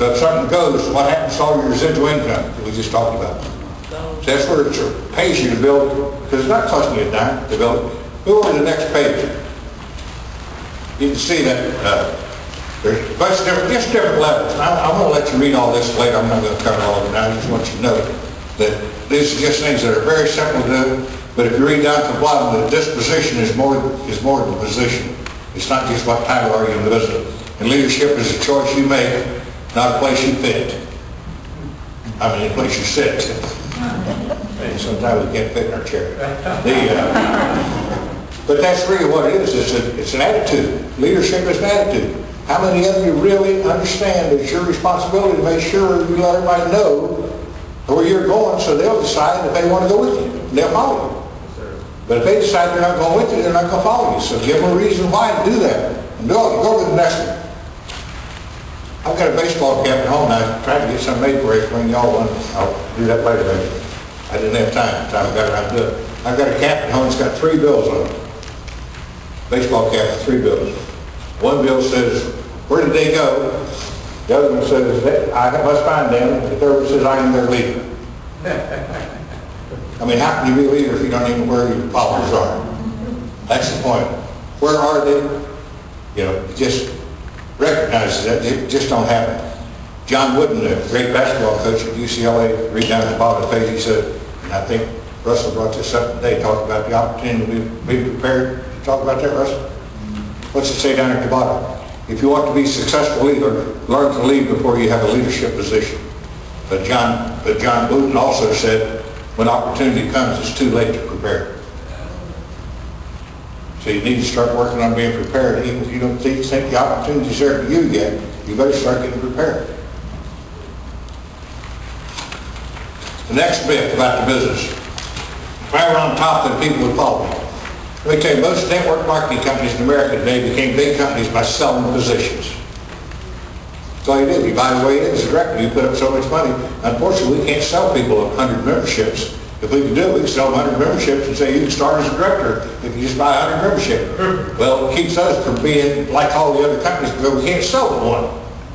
So if something goes, what happens to all your residual income that we just talked about? So that's where it pays you to build, because it's not costing you a dime to build it. Move on to the next page. You can see that there's a bunch of different levels. I'm going to let you read all this later. I'm not going to cover all of it now. I just want you to know that these are just things that are very simple to do. But if you read down to the bottom, the disposition is more than position. It's not just what title are you in the business. And leadership is a choice you make, not a place you fit. I mean, a place you sit. And sometimes we can't fit in our chair. But that's really what it is. It's an attitude. Leadership is an attitude. How many of you really understand it's your responsibility to make sure you let everybody know where you're going so they'll decide if they want to go with you. And they'll follow you. But if they decide they're not going with you, they're not going to follow you. So give them a reason why to do that. And go to the next one. I've got a baseball cap at home and I tried to get some made for you when y'all want. I'll do that later, maybe. I didn't have time. Time I got around to do it. I've got a cap at home that's got 3 bills on it. Baseball cap with 3 bills. One bill says, where did they go? The other one says, I must find them. The third one says, I am their leader. I mean, how can you be a leader if you don't even know where your followers are? That's the point. Where are they? You know, just recognize that it just don't happen. John Wooden, the great basketball coach at UCLA, read down at the bottom of the page, he said, and I think Russell brought this up today, talked about the opportunity to be prepared. Talk about that, Russell? What's it say down at the bottom? If you want to be a successful leader, learn to lead before you have a leadership position. But John Wooden also said, when opportunity comes, it's too late to prepare. So you need to start working on being prepared. Even if you don't think the opportunity's there for you yet, you better start getting prepared. The next bit about the business. If I were on top, then people would follow me. Let me tell you, most network marketing companies in America today became big companies by selling positions. That's all you do. You buy the way it is as a director. You put up so much money. Unfortunately, we can't sell people 100 memberships. If we could do it, we could sell 100 memberships and say you can start as a director if you just buy 100 memberships. Well, it keeps us from being like all the other companies because we can't sell but one.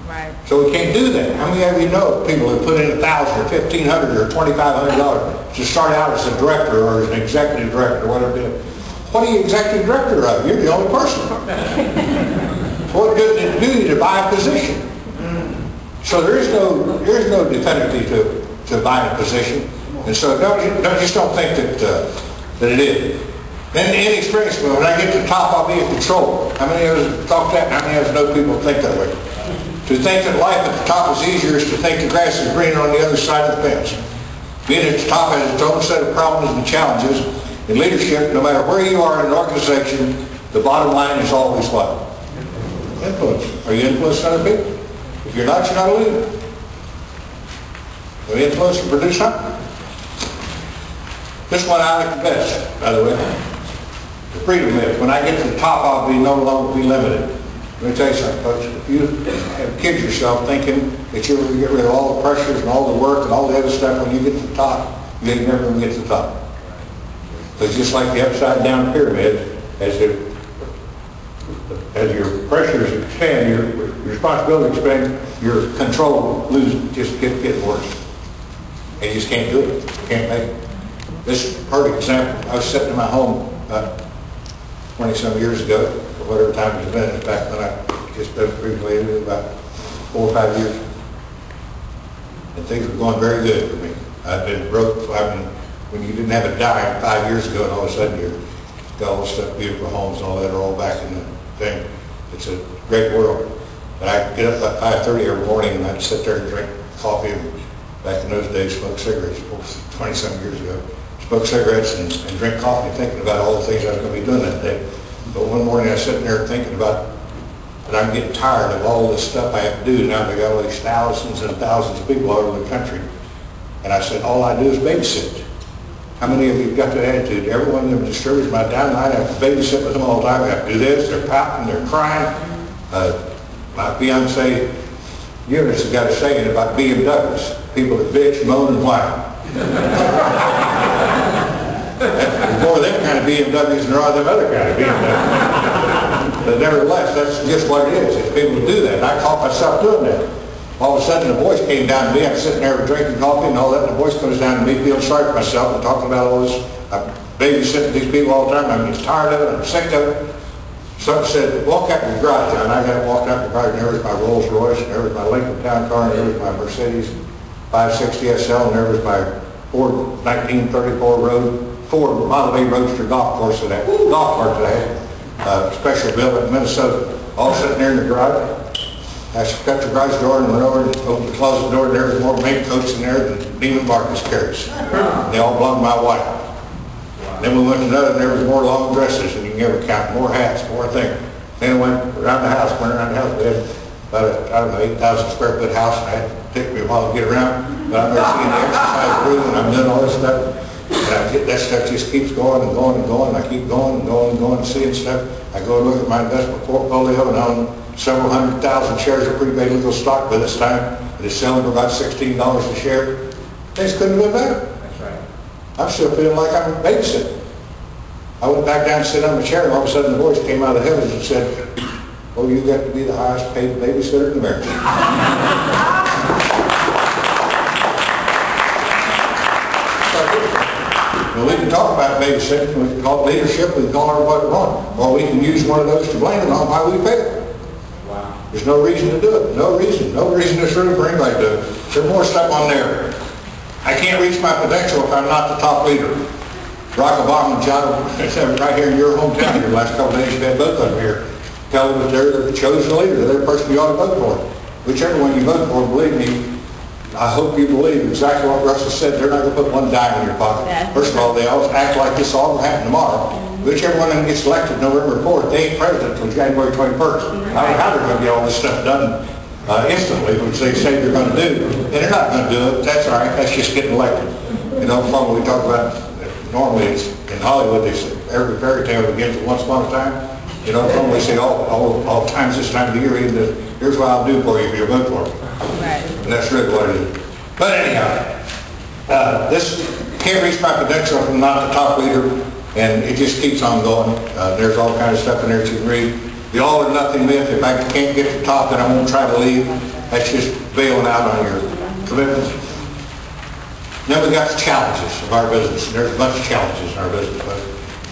Right. So we can't do that. How many of you know people who put in $1,000 or $1,500 or $2,500 to start out as a director or as an executive director or whatever it is? What are you executive director of? You're the only person. What good did it do you to buy a position? So there is no definitively to buying a position. And so don't think that it is. In any experience, when I get to the top, I'll be in control. How many of us talk that? How many of us know people think that way? To think that life at the top is easier is to think the grass is greener on the other side of the fence. Being at the top has its own set of problems and challenges. In leadership, no matter where you are in an organization, the bottom line is always what? Influence. Are you influencing other people? If you're not a leader. Will you influence and produce something? This one I like the best, by the way. The freedom myth. When I get to the top, I'll no longer be limited. Let me tell you something, folks. If you have kid yourself thinking that you're going to get rid of all the pressures and all the work and all the other stuff when you get to the top, you ain't never going to get to the top. Because just like the upside down pyramid, as your pressures expand, your responsibility expands, your control just getting worse. And you just can't do it. You can't make it. This is a perfect example. I was sitting in my home 20-some years ago, or whatever time it's been. Back when I just briefly about 4 or 5 years. And things were going very good for me. I'd been broke. When you didn't have a dime 5 years ago, and all of a sudden you've got all this stuff, beautiful homes and all that are all back in the thing. It's a great world. But I'd get up at 5:30 every morning and I'd sit there and drink coffee. And back in those days, smoke cigarettes, 20-some years ago. Smoke cigarettes and drink coffee, thinking about all the things I was going to be doing that day. But one morning I was sitting there thinking about that I'm getting tired of all this stuff I have to do. Now they got all these thousands and thousands of people all over the country. And I said, all I do is babysit. How many of you have got that attitude? Every one of them distributors, my downline, I have to babysit with them all the time. I have to do this, they're pouting, they're crying. My fiance, Eunice, has got a saying about BMWs. People that bitch, moan, and whine. There's more of them kind of BMWs than there are them other kind of BMWs. But nevertheless, that's just what it is. It's people who do that. And I caught myself doing that. All of a sudden, the voice came down to me. I'm sitting there drinking coffee and all that, and the voice comes down to me, feeling sorry for myself and talking about all this. I'm babysitting these people all the time. I'm just tired of it. I'm sick of it. Something said, walk out to the garage. And I got walked out to the garage, and there was my Rolls Royce, and there was my Lincoln Town Car, and there was my Mercedes 560 SL, and there was my Ford 1934 Ford Model A Roadster golf cart that I had, special build in Minnesota, all sitting there in the garage. I shut the garage door and went over and opened the closet door, and there was more mink coats in there than Neiman Marcus carries. They all belonged to my wife. Then we went to another, and there was more long dresses than you can ever count, more hats, more things. Then we went around the house. We had about a, I don't know, 8,000 square foot house, and it took me a while to get around. But I'm there seeing the exercise room, and I'm doing all this stuff. And that stuff just keeps going and going and going. I keep going and going and going and seeing stuff. I go and look at my investment portfolio and own several 100,000 shares of prepaid legal stock by this time. It is selling for about $16 a share. Things couldn't have been better. That's right. I'm still feeling like I'm babysitting. I went back down and sat on the chair, and all of a sudden the voice came out of the heavens and said, "Oh, you got to be the highest paid babysitter in America." Well, we can talk about babysitting, we can call it leadership, we can call it what we want, or we can use one of those to blame it on why we failed. Wow. There's no reason to do it. No reason in this room for anybody to do it. There's more stuff on there. I can't reach my potential if I'm not the top leader. Barack Obama and John, right here in your hometown here the last couple of days, you had both of them here, tell them that they're the chosen leader, they're the person you ought to vote for. Whichever one you vote for, believe me, I hope you believe exactly what Russell said. They're not going to put one dime in your pocket. First of all, they always act like this all will happen tomorrow. Whichever one of them gets elected November 4th, they ain't president until January 21st. I don't know how they're going to get all this stuff done instantly, which they say they're going to do. And they're not going to do it. That's all right. That's just getting elected. You know, when we talk about, normally it's in Hollywood, they say every fairy tale begins with once upon a time. You know, normally say all times this time of the year, here's what I'll do for you if you vote for me. Right. And that's really what it is. But anyhow, this can't reach my potential if I'm not the top leader, and it just keeps on going. There's all kinds of stuff in there that you can read. The all or nothing myth, if I can't get to the top, then I won't try to leave. That's just bailing out on your commitments. Then we got the challenges of our business. And there's a bunch of challenges in our business,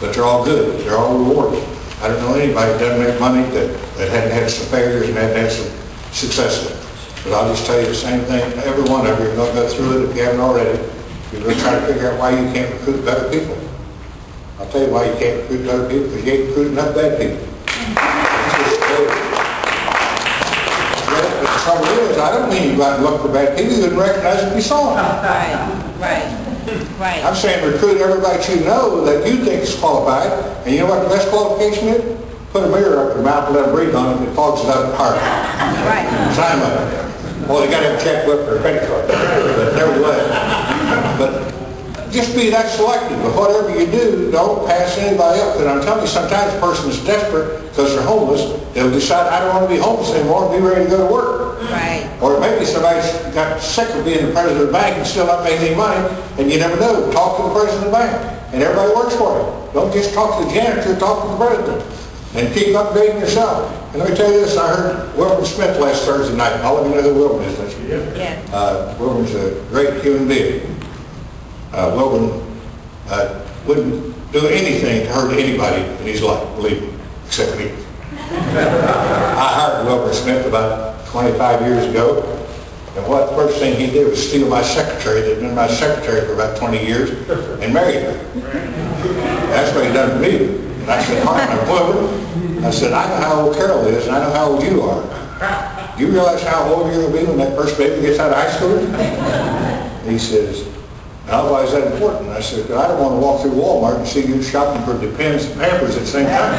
but they're all good. They're all rewarding. I don't know anybody that doesn't make money that hadn't had some failures and hadn't had some successes. But I'll just tell you the same thing. Every one of you are going to go through it if you haven't already. You're going to try to figure out why you can't recruit better people. I'll tell you why you can't recruit better people, because you ain't recruiting enough bad people. The trouble is, I don't mean you go out and look for bad people. You wouldn't recognize them if you saw them. Right. I'm saying recruit everybody you know that you think is qualified. And you know what the best qualification is? Put a mirror up their mouth and let them breathe on it, and it fogs it up hard. Right. Sign them up. Well, they got to have a checkbook or a credit card. But nevertheless. But just be that selective. But whatever you do, don't pass anybody up. And I'm telling you, sometimes a person is desperate because they're homeless. They'll decide, I don't want to be homeless anymore, and be ready to go to work. Right. Or maybe somebody's got sick of being the president of the bank and still not making any money, and you never know. Talk to the president of the bank, and everybody works for you. Don't just talk to the janitor, talk to the president. And keep updating yourself. And let me tell you this, I heard Wilbur Smith last Thursday night. All of you know who Wilbur is, don't you? Yeah. Wilbur's a great human being. Wilbur wouldn't do anything to hurt anybody in his life, believe me, except me. I hired Wilbur Smith about 25 years ago, and what the first thing he did was steal my secretary that had been my secretary for about 20 years and married her. That's what he done to me. And I said, "Hi, I'm Wilbur." I said, "I know how old Carol is, and I know how old you are. Do you realize how old you're going to be when that first baby gets out of high school?" And he says, "Now, why is that important?" I said, "I don't want to walk through Walmart and see you shopping for Depends and Pampers at the same time."